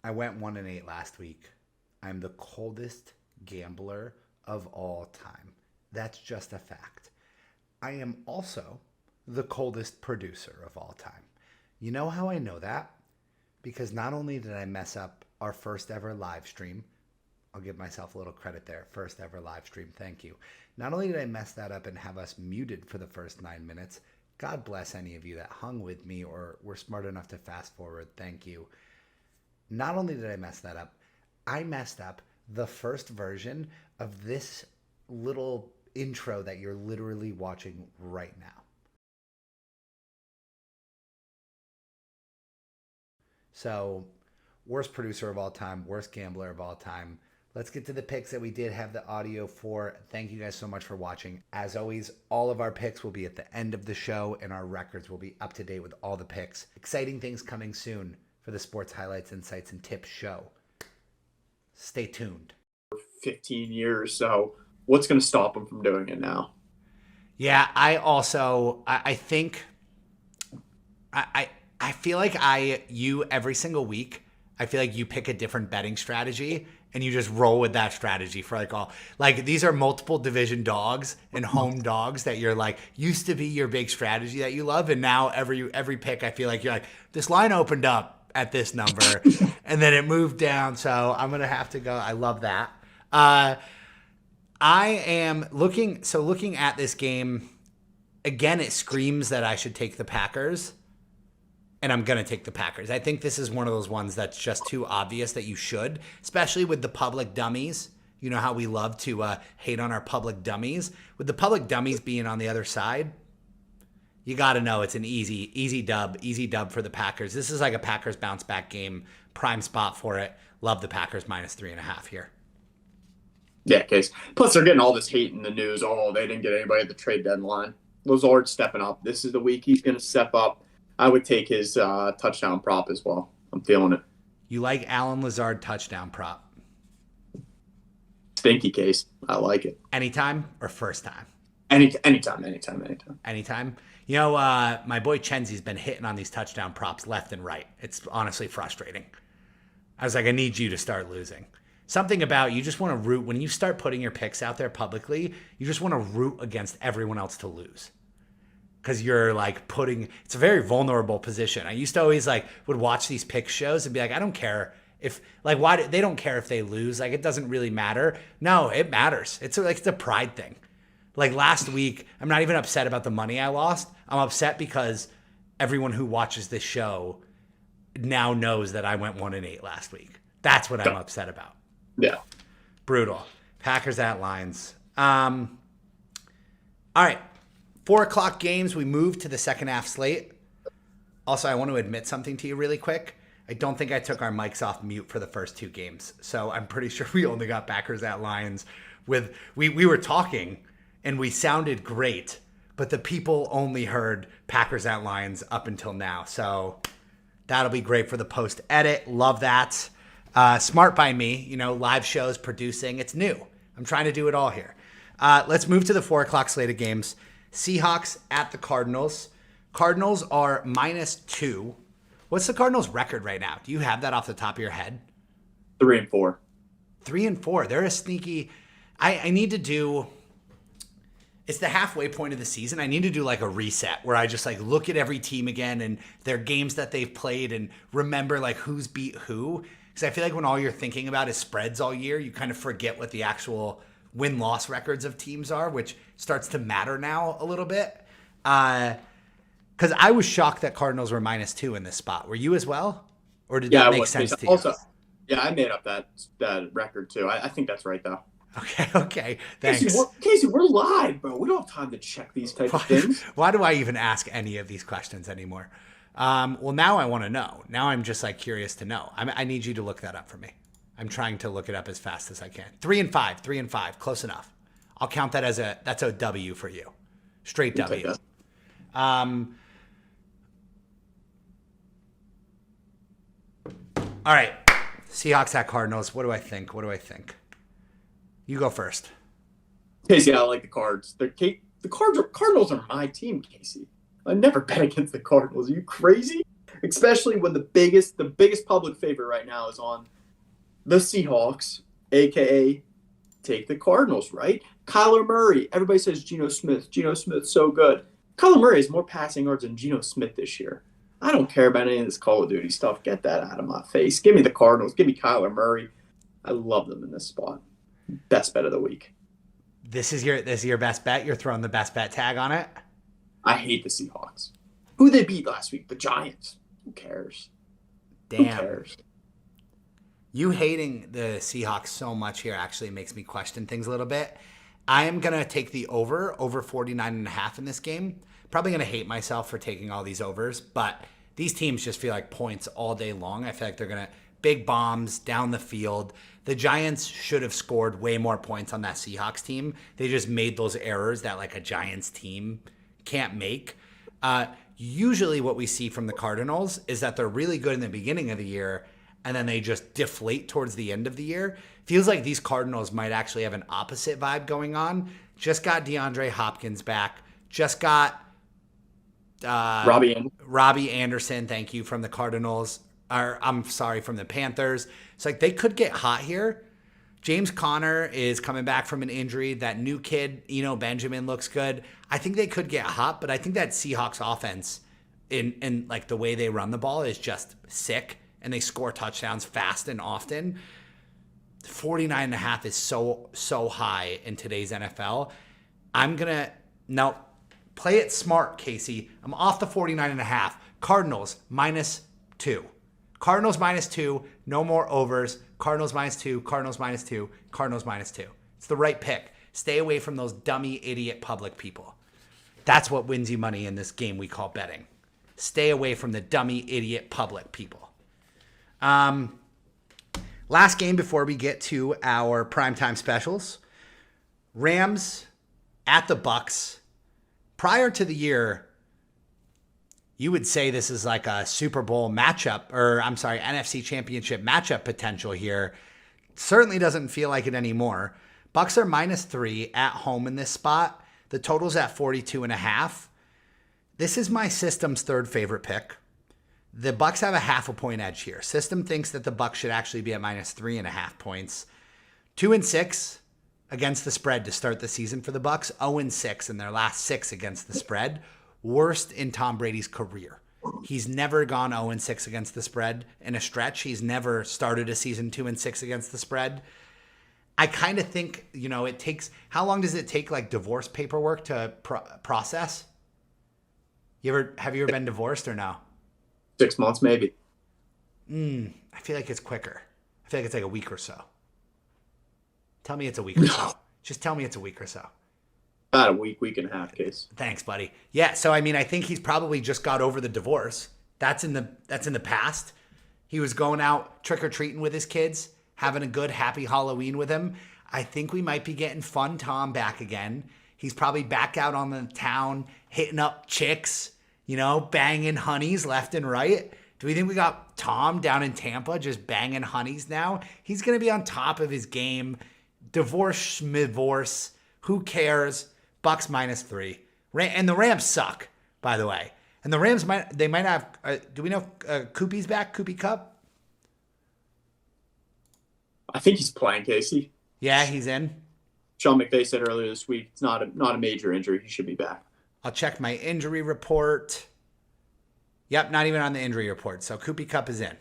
I went 1-8 last week. I'm the coldest gambler of all time. That's just a fact. I am also the coldest producer of all time. You know how I know that? Because not only did I mess up our first ever live stream, I'll give myself a little credit there. First ever live stream. Thank you. Not only did I mess that up and have us muted for the first 9 minutes, God bless any of you that hung with me or were smart enough to fast forward. Thank you. Not only did I mess that up, I messed up the first version of this little intro that you're literally watching right now. So, worst producer of all time, worst gambler of all time. Let's get to the picks that we did have the audio for. Thank you guys so much for watching. As always, all of our picks will be at the end of the show, and our records will be up to date with all the picks. Exciting things coming soon for the Sports Highlights, Insights, and Tips show. Stay tuned. 15 years, so what's going to stop him from doing it now? Yeah, I think I feel like you every single week, I feel like you pick a different betting strategy and you just roll with that strategy for these are multiple division dogs and home dogs that you're like used to be your big strategy that you love, and now every pick I feel like you're like, this line opened up at this number and then it moved down, so I'm gonna have to go. I love that. I am looking at this game again. It screams that I should take the Packers, and I'm going to take the Packers. I think this is one of those ones that's just too obvious that you should, especially with the public dummies. You know how we love to hate on our public dummies. With the public dummies being on the other side, you got to know it's an easy dub for the Packers. This is like a Packers bounce back game. Prime spot for it. Love the Packers -3.5 here. Yeah, case. Plus, they're getting all this hate in the news. Oh, they didn't get anybody at the trade deadline. Lazard's stepping up. This is the week he's going to step up. I would take his touchdown prop as well. I'm feeling it. You like Alan Lazard touchdown prop? Stinky case. I like it. Anytime or first time? Anytime. Anytime. You know, my boy Chenzi's been hitting on these touchdown props left and right. It's honestly frustrating. I was like, I need you to start losing. Something about you just want to root when you start putting your picks out there publicly. You just want to root against everyone else to lose. Because you're like it's a very vulnerable position. I used to always would watch these pick shows and be like, I don't care if why they don't care if they lose. Like, it doesn't really matter. No, it matters. It's a pride thing. Like last week, I'm not even upset about the money I lost. I'm upset because everyone who watches this show now knows that I went 1-8 last week. That's what I'm upset about. Yeah. Brutal. Packers at Lions. All right. 4:00 games. We move to the second half slate. Also, I want to admit something to you really quick. I don't think I took our mics off mute for the first two games. So I'm pretty sure we only got Packers at Lions we were talking and we sounded great, but the people only heard Packers at Lions up until now. So that'll be great for the post edit. Love that. Smart by me, live shows, producing. It's new. I'm trying to do it all here. Let's move to the 4:00 slate of games. Seahawks at the Cardinals. Cardinals are -2. What's the Cardinals' record right now? Do you have that off the top of your head? 3-4. 3-4. They're a sneaky. I need to do. It's the halfway point of the season. I need to do like a reset where I just look at every team again and their games that they've played and remember who's beat who. Because I feel like when all you're thinking about is spreads all year, you kind of forget what the actual win-loss records of teams are, which starts to matter now a little bit. Because I was shocked that Cardinals were -2 in this spot. Were you as well? Or did that make sense to you? Also, yeah, I made up that record too. I think that's right, though. Okay. Thanks. Casey, we're live, bro. We don't have time to check these types of things. Why do I even ask any of these questions anymore? Well, now I want to know. Now I'm just curious to know. I need you to look that up for me. I'm trying to look it up as fast as I can. 3-5, close enough. I'll count that that's a W for you. Straight W. All right. Seahawks at Cardinals. What do I think? You go first. Casey, I like the Cards. Cardinals are my team, Casey. I never bet against the Cardinals. Are you crazy? especially when the biggest public favorite right now is on the Seahawks, aka take the Cardinals, right? Kyler Murray. Everybody says Geno Smith. Geno Smith's so good. Kyler Murray has more passing yards than Geno Smith this year. I don't care about any of this Call of Duty stuff. Get that out of my face. Give me the Cardinals. Give me Kyler Murray. I love them in this spot. Best bet of the week. This is your best bet. You're throwing the best bet tag on it. I hate the Seahawks. Who they beat last week? The Giants. Who cares? Damn. Who cares? You hating the Seahawks so much here actually makes me question things a little bit. I am going to take the over 49.5 in this game. Probably going to hate myself for taking all these overs, but these teams just feel like points all day long. I feel like they're going to big bombs down the field. The Giants should have scored way more points on that Seahawks team. They just made those errors that like a Giants team can't make. Usually what we see from the Cardinals is that they're really good in the beginning of the year and then they just deflate towards the end of the year. Feels like these Cardinals might actually have an opposite vibe going on. Just got DeAndre Hopkins back. Just got Robbie Anderson, thank you, from the Cardinals. From the Panthers. It's like they could get hot here. James Conner is coming back from an injury. That new kid, Benjamin, looks good. I think they could get hot, but I think that Seahawks offense in like the way they run the ball is just sick, and they score touchdowns fast and often. 49.5 is so high in today's NFL. Now play it smart, Casey. I'm off the 49.5. Cardinals -2. Cardinals -2. No more overs. Cardinals -2. Cardinals -2. Cardinals -2. It's the right pick. Stay away from those dummy, idiot public people. That's what wins you money in this game we call betting. Stay away from the dummy, idiot public people. Last game before we get to our primetime specials. Rams at the Bucks. Prior to the year, you would say this is like a Super Bowl matchup, NFC Championship matchup potential here. Certainly doesn't feel like it anymore. Bucks are -3 at home in this spot. The total's at 42.5. This is my system's third favorite pick. The Bucks have a half a point edge here. System thinks that the Bucks should actually be at -3.5 points. 2-6 against the spread to start the season for the Bucks. 0-6 in their last 6 against the spread. Worst in Tom Brady's career. He's never gone 0-6 against the spread in a stretch. He's never started a season 2-6 against the spread. I kind of think, it takes, how long does it take like divorce paperwork to process? Have you ever been divorced or no? 6 months, maybe. I feel like it's quicker. I feel like it's like a week or so. Tell me it's a week or so. Just tell me it's a week or so. About a week and a half, Case. Thanks, buddy. Yeah, so I think he's probably just got over the divorce. That's in the past. He was going out trick-or-treating with his kids, having a good, happy Halloween with him. I think we might be getting Fun Tom back again. He's probably back out on the town, hitting up chicks, banging honeys left and right. Do we think we got Tom down in Tampa just banging honeys now? He's going to be on top of his game. Divorce, who cares? Bucks -3. And the Rams suck, by the way. And the Rams might have, do we know Koopy's back? Koopy Cup? I think he's playing, Casey. Yeah, he's in. Sean McVay said earlier this week it's not a major injury. He should be back. I'll check my injury report. Yep, not even on the injury report. So Koopy Cup is in.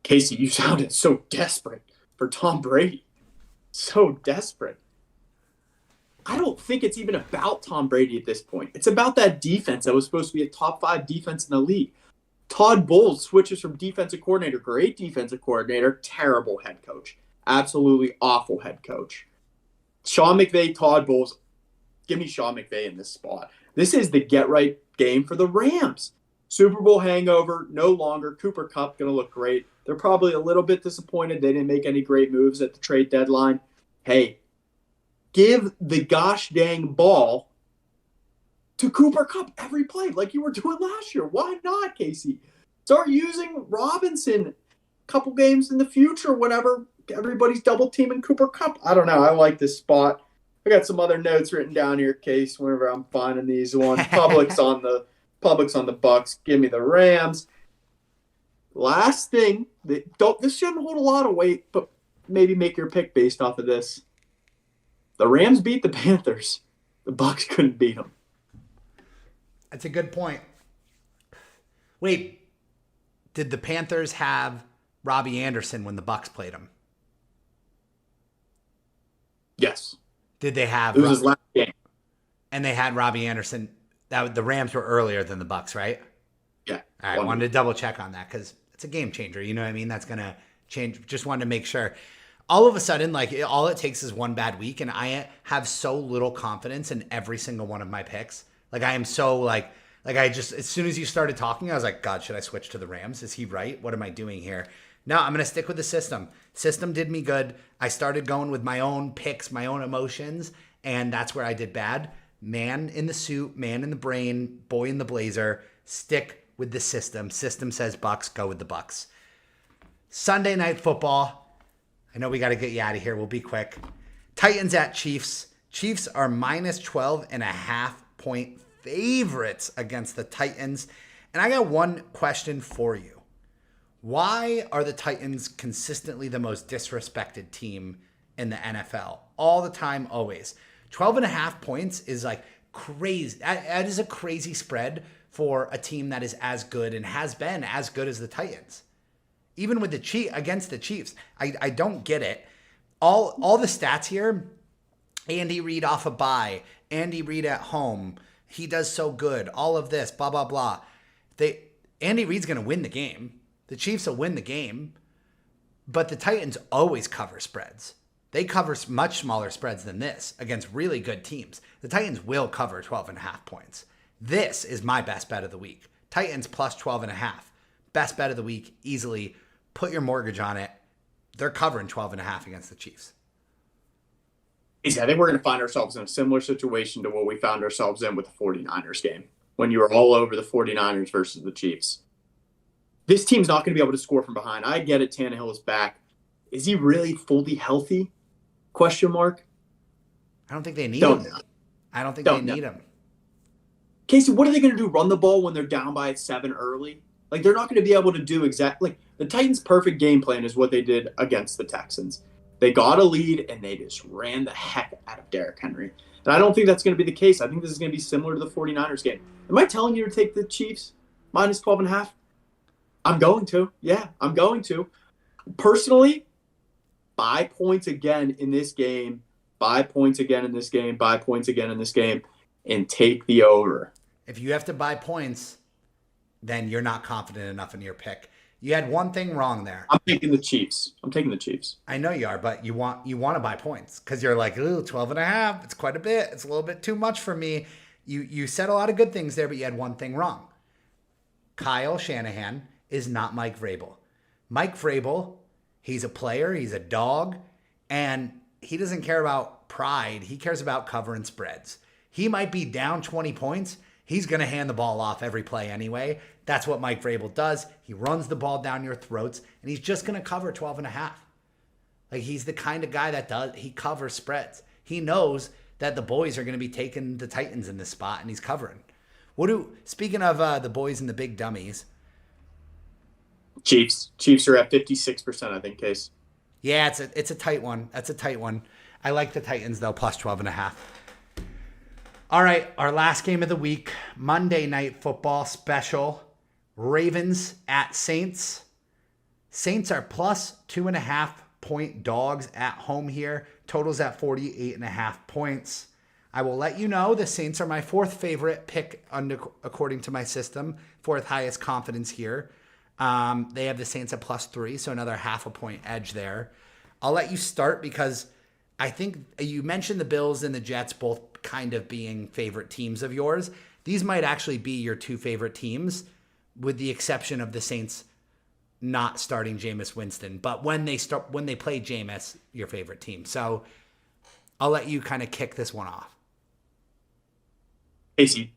Casey, you sounded so desperate for Tom Brady. So desperate. I don't think it's even about Tom Brady at this point. It's about that defense that was supposed to be a top 5 defense in the league. Todd Bowles switches from defensive coordinator, great defensive coordinator, terrible head coach. Absolutely awful head coach. Sean McVay, Todd Bowles. Give me Sean McVay in this spot. This is the get-right game for the Rams. Super Bowl hangover, no longer. Cooper Kupp going to look great. They're probably a little bit disappointed they didn't make any great moves at the trade deadline. Hey, give the gosh dang ball to Cooper Kupp every play like you were doing last year. Why not, Casey? Start using Robinson a couple games in the future, whatever. Everybody's double teaming Cooper Kupp. I don't know. I like this spot. I got some other notes written down here, Case. Whenever I'm finding these ones, Publix on the Bucks. Give me the Rams. Last thing, this shouldn't hold a lot of weight, but maybe make your pick based off of this. The Rams beat the Panthers. The Bucks couldn't beat them. That's a good point. Wait, did the Panthers have Robbie Anderson when the Bucks played him? Yes. Did they have? It was his last game. And they had Robbie Anderson. The Rams were earlier than the Bucks, right? Yeah. All right, I wanted to double check on that because it's a game changer. You know what I mean? That's gonna change. Just wanted to make sure. All of a sudden, all it takes is one bad week, and I have so little confidence in every single one of my picks. I am so I just, as soon as you started talking, I was like, God, should I switch to the Rams? Is he right? What am I doing here? No, I'm going to stick with the system. System did me good. I started going with my own picks, my own emotions, and that's where I did bad. Man in the suit, man in the brain, boy in the blazer. Stick with the system. System says Bucks, go with the Bucks. Sunday Night Football. I know we got to get you out of here. We'll be quick. Titans at Chiefs. Chiefs are minus 12.5 point favorites against the Titans. And I got one question for you. Why are the Titans consistently the most disrespected team in the NFL? All the time, always. 12.5 points is crazy. That is a crazy spread for a team that is as good and has been as good as the Titans. Even with against the Chiefs. I don't get it. All the stats here, Andy Reid off a bye, Andy Reid at home, he does so good, all of this, blah, blah, blah. Andy Reid's going to win the game. The Chiefs will win the game, but the Titans always cover spreads. They cover much smaller spreads than this against really good teams. The Titans will cover 12.5 points. This is my best bet of the week. Titans plus 12.5. Best bet of the week, easily. Put your mortgage on it. They're covering 12.5 against the Chiefs. I think we're going to find ourselves in a similar situation to what we found ourselves in with the 49ers game, when you were all over the 49ers versus the Chiefs. This team's not going to be able to score from behind. I get it, Tannehill is back. Is he really fully healthy? Question mark. I don't think they need him. I don't think they need him. Casey, what are they going to do? Run the ball when they're down by 7 early? They're not going to be able to do exactly. The Titans' perfect game plan is what they did against the Texans. They got a lead, and they just ran the heck out of Derrick Henry. And I don't think that's going to be the case. I think this is going to be similar to the 49ers game. Am I telling you to take the Chiefs minus 12.5? I'm going to. Yeah, I'm going to. Personally, buy points again in this game. Buy points again in this game. Buy points again in this game. And take the over. If you have to buy points, then you're not confident enough in your pick. You had one thing wrong there. I'm taking the Chiefs. I know you are, but you want to buy points because you're like, ooh, 12.5. It's quite a bit. It's a little bit too much for me. You said a lot of good things there, but you had one thing wrong. Kyle Shanahan is not Mike Vrabel. Mike Vrabel, he's a player, he's a dog, and he doesn't care about pride. He cares about covering spreads. He might be down 20 points. He's going to hand the ball off every play anyway. That's what Mike Vrabel does. He runs the ball down your throats, and he's just going to cover 12.5. He's the kind of guy that he covers spreads. He knows that the boys are going to be taking the Titans in this spot, and he's covering. Speaking of the boys and the big dummies. Chiefs are at 56%, I think, Case. Yeah, it's a tight one. That's a tight one. I like the Titans, though, plus 12.5. All right, our last game of the week, Monday Night Football special. Ravens at Saints. Saints are plus 2.5 point dogs at home here. Totals at 48.5 points. I will let you know the Saints are my fourth favorite pick according to my system. Fourth highest confidence here. They have the Saints at plus 3, so another 0.5 point edge there. I'll let you start because I think you mentioned the Bills and the Jets both kind of being favorite teams of yours. These might actually be your two favorite teams, with the exception of the Saints not starting Jameis Winston. But when they play Jameis, your favorite team. So I'll let you kind of kick this one off. Casey,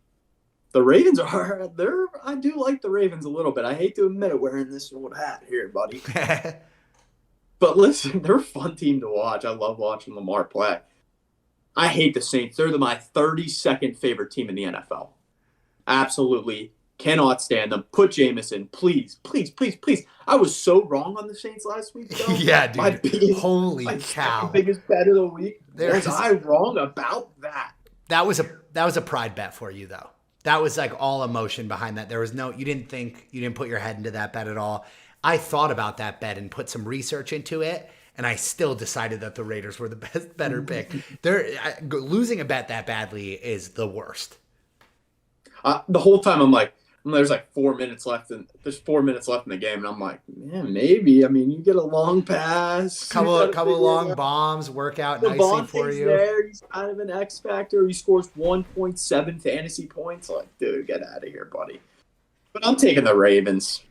the Ravens I do like the Ravens a little bit. I hate to admit it wearing this old hat here, buddy. But listen, they're a fun team to watch. I love watching Lamar play. I hate the Saints. They're my 32nd favorite team in the NFL. Absolutely cannot stand them. Put Jameis in, please, please, please, please. I was so wrong on the Saints last week, though. Yeah, dude. Holy my cow. second biggest bet of the week. There's Was I wrong about that? That was a pride bet for you though. That was like all emotion behind that. There was no, you didn't put your head into that bet at all. I thought about that bet and put some research into it, and I still decided that the Raiders were the better pick. Losing a bet that badly is the worst. The whole time I'm like, there's 4 minutes left, and there's 4 minutes left in the game, and I'm like, man, maybe. I mean, you get a long pass, couple of long bombs work out nicely for you. There, he's kind of an X factor. He scores 1.7 fantasy points. Like, dude, get out of here, buddy. But I'm taking the Ravens.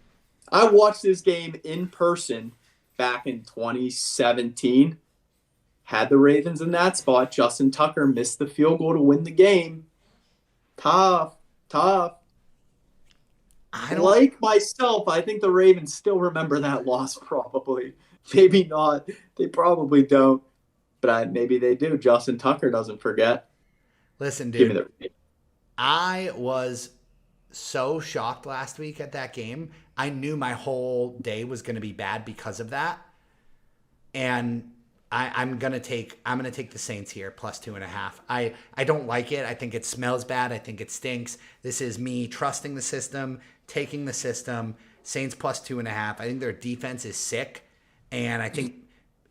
I watched this game in person back in 2017. Had the Ravens in that spot. Justin Tucker missed the field goal to win the game. Tough. Like myself, I think the Ravens still remember that loss probably. Maybe not. They probably don't. But maybe they do. Justin Tucker doesn't forget. Listen, dude. I was so shocked last week at that game. I knew my whole day was going to be bad because of that. And I'm gonna take the Saints here plus 2.5. I don't like it. I think it smells bad. I think it stinks. This is me trusting the system, taking the system. Saints plus 2.5. I think their defense is sick, and I think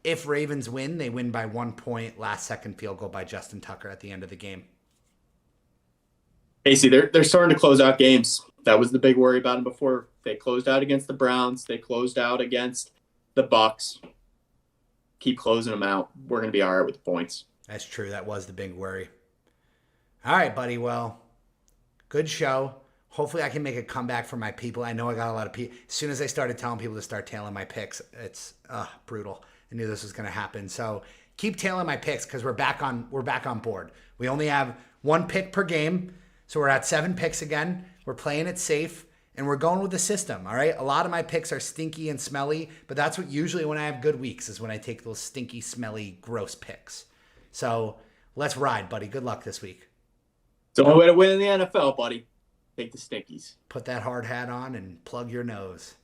if Ravens win, they win by 1 point. Last second field goal by Justin Tucker at the end of the game. Casey, they're starting to close out games. That was the big worry about them before. They closed out against the Browns. They closed out against the Bucks. Keep closing them out. We're going to be all right with the points. That's true. That was the big worry. All right, buddy. Well, good show. Hopefully I can make a comeback for my people. I know I got a lot of people. As soon as I started telling people to start tailing my picks, it's brutal. I knew this was going to happen. So keep tailing my picks because we're back on board. We only have 1 pick per game. So we're at 7 picks again. We're playing it safe. And we're going with the system, all right? A lot of my picks are stinky and smelly, but that's what usually when I have good weeks is when I take those stinky, smelly, gross picks. So let's ride, buddy. Good luck this week. It's the only way to win in the NFL, buddy. Take the stinkies. Put that hard hat on and plug your nose.